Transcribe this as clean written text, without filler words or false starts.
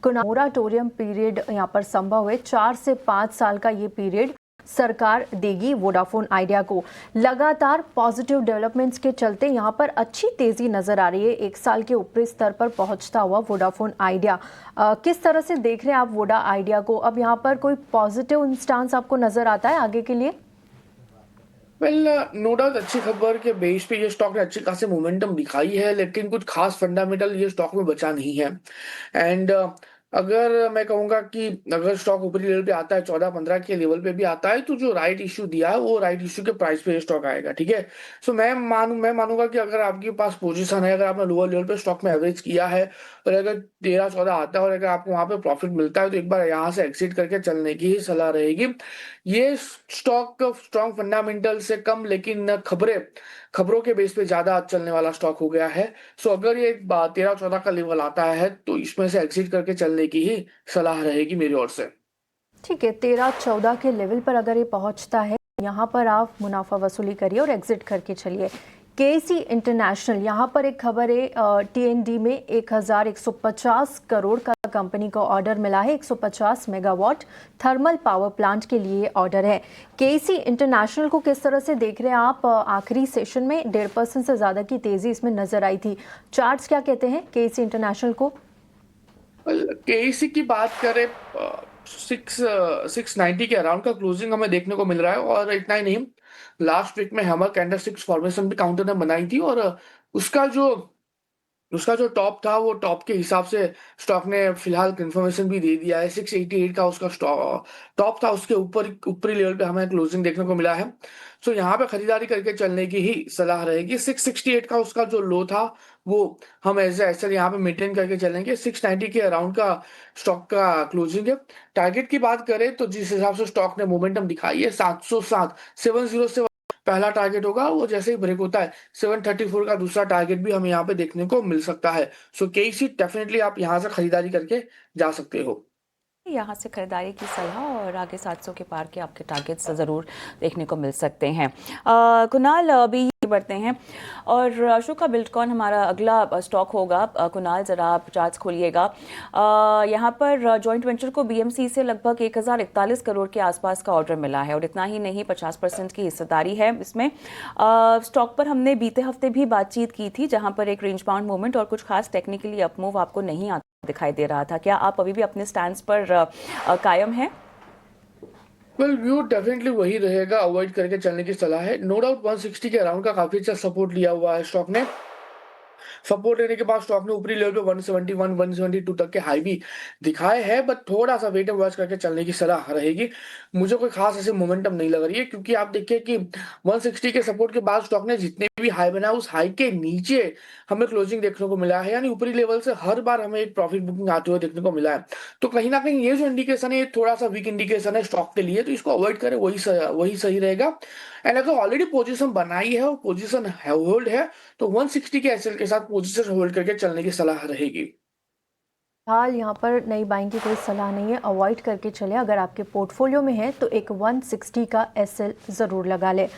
Moratorium period यहाँ पर संभव है। 4 से 5 साल का ये पीरियड सरकार देगी वोडाफोन आइडिया को। लगातार पॉजिटिव डेवलपमेंट्स के चलते यहाँ पर अच्छी तेजी नजर आ रही है। 1 साल के ऊपरी स्तर पर पहुंचता हुआ वोडाफोन आइडिया, किस तरह से देख रहे हैं आप वोडा आइडिया को? अब यहाँ पर कोई पॉजिटिव इंस्टांस आपको नजर आता है आगे के लिए? वेल, नो डाउट अच्छी खबर के बेस पे ये स्टॉक ने अच्छी खासी मोमेंटम दिखाई है, लेकिन कुछ खास फंडामेंटल ये स्टॉक में बचा नहीं है। एंड अगर मैं कहूंगा कि अगर स्टॉक ऊपरी लेवल पे आता है 14-15 के लेवल पे भी आता है, तो जो राइट इश्यू दिया है वो राइट इश्यू के प्राइस पे ये स्टॉक आएगा। ठीक है। सो मैं मानूंगा कि अगर आपके पास पोजीशन है, अगर आपने लोअर लेवल पे स्टॉक में एवरेज किया है और अगर 13-14 आता है और अगर आपको वहां पे प्रॉफिट मिलता है, तो एक बार यहाँ से एक्सिट करके चलने की ही सलाह रहेगी। ये स्टॉक स्ट्रॉन्ग फंडामेंटल से कम, लेकिन खबरों के बेस पे ज्यादा चलने वाला स्टॉक हो गया है। सो अगर ये 13-14 का लेवल आता है, तो इसमें से एग्जिट करके चलने की ही सलाह रहेगी मेरी ओर से। ठीक है, 13-14 के लेवल पर अगर ये पहुंचता है, यहाँ पर आप मुनाफा वसूली करिए और एग्जिट करके चलिए। केसी इंटरनेशनल, यहाँ पर एक खबर है, टीएनडी में 1150 करोड़ का कंपनी को ऑर्डर मिला है। 150 मेगावाट थर्मल पावर प्लांट के लिए ऑर्डर है। केसी इंटरनेशनल को किस तरह से देख रहे हैं आप? आखिरी सेशन में 1.5% से ज्यादा की तेजी इसमें नजर आई थी। चार्ट्स क्या कहते हैं केसी इंटरनेशनल को? केसी की बात करें, 690 के अराउंड का क्लोजिंग हमें देखने को मिल रहा है। और इतना ही नहीं, लास्ट वीक में हैमर कैंडलस्टिक्स फॉर्मेशन भी काउंटर ने बनाई थी, और उसका जो उसका जो टॉप था, वो टॉप के हिसाब से स्टॉक ने फिलहाल कंफर्मेशन भी दे दिया है। 688 का उसका टॉप था, उसके ऊपर ऊपरी लेवल पे हमें क्लोजिंग देखने को मिला है। सो यहाँ पे खरीदारी करके चलने की ही सलाह रहेगी। 668 का उसका जो लो था, वो हम ऐसे ऐसे यहाँ पे मेंटेन करके चलेंगे। 690 के अराउंड का स्टॉक का क्लोजिंग है। टारगेट की बात करें तो जिस हिसाब से स्टॉक ने मोमेंटम दिखाई है, 707 707 पहला टारगेट होगा, वो जैसे ही ब्रेक होता है 734 का दूसरा टारगेट भी हमें यहाँ पे देखने को मिल सकता है। सो केसी डेफिनेटली आप यहाँ से खरीदारी करके जा सकते हो। यहाँ से खरीदारी की सलाह और आगे 700 के पार के आपके टारगेट्स ज़रूर देखने को मिल सकते हैं। कुणाल, अभी बढ़ते हैं और अशोका बिल्डकॉन हमारा अगला स्टॉक होगा। कुणाल, ज़रा आप चार्ट्स खोलिएगा। यहाँ पर जॉइंट वेंचर को बीएमसी से लगभग 1041 करोड़ के आसपास का ऑर्डर मिला है और इतना ही नहीं, 50% की हिस्सेदारी है इसमें। स्टॉक पर हमने बीते हफ्ते भी बातचीत की थी, जहाँ पर एक रेंज बाउंड मूवमेंट और कुछ खास टेक्निकली अपमूव आपको नहीं आता दिखाई दे रहा था। क्या आप अभी भी अपने स्टैंड पर कायम हैं? वेल, व्यू डेफिनेटली वही रहेगा, अवॉइड करके चलने की सलाह है। नो डाउट 160 के अराउंड का काफी अच्छा सपोर्ट लिया हुआ है स्टॉक ने। सपोर्ट लेने के बाद स्टॉक ने ऊपरी लेवल पे 171 172 तक के हाई भी दिखाए हैं, बट थोड़ा सा वेट एंड वॉच करके चलने की सलाह रहेगी। मुझे कोई खास ऐसे मोमेंटम नहीं लग रही है, क्योंकि आप देखिए कि 160 के सपोर्ट के बाद स्टॉक ने जितने भी हाई बनाया, उस हाई के नीचे हमें क्लोजिंग देखने को मिला है। यानी ऊपरी लेवल से हर बार हमें एक प्रॉफिट बुकिंग आते हुए देखने को मिला है। तो कहीं ना कहीं ये जो इंडिकेशन है, ये थोड़ा सा वीक इंडिकेशन है स्टॉक के लिए, तो इसको अवॉइड करें, वही सही रहेगा। एंड अगर ऑलरेडी पोजीशन बनाई है और पोजीशन होल्ड है, तो 160 के एसएल के साथ पोजीशन होल्ड करके चलने की सलाह रहेगी। हाल यहाँ पर नई बाइंग की कोई सलाह नहीं है, अवॉइड करके चले। अगर आपके पोर्टफोलियो में है तो एक 160 का एसएल जरूर लगा ले।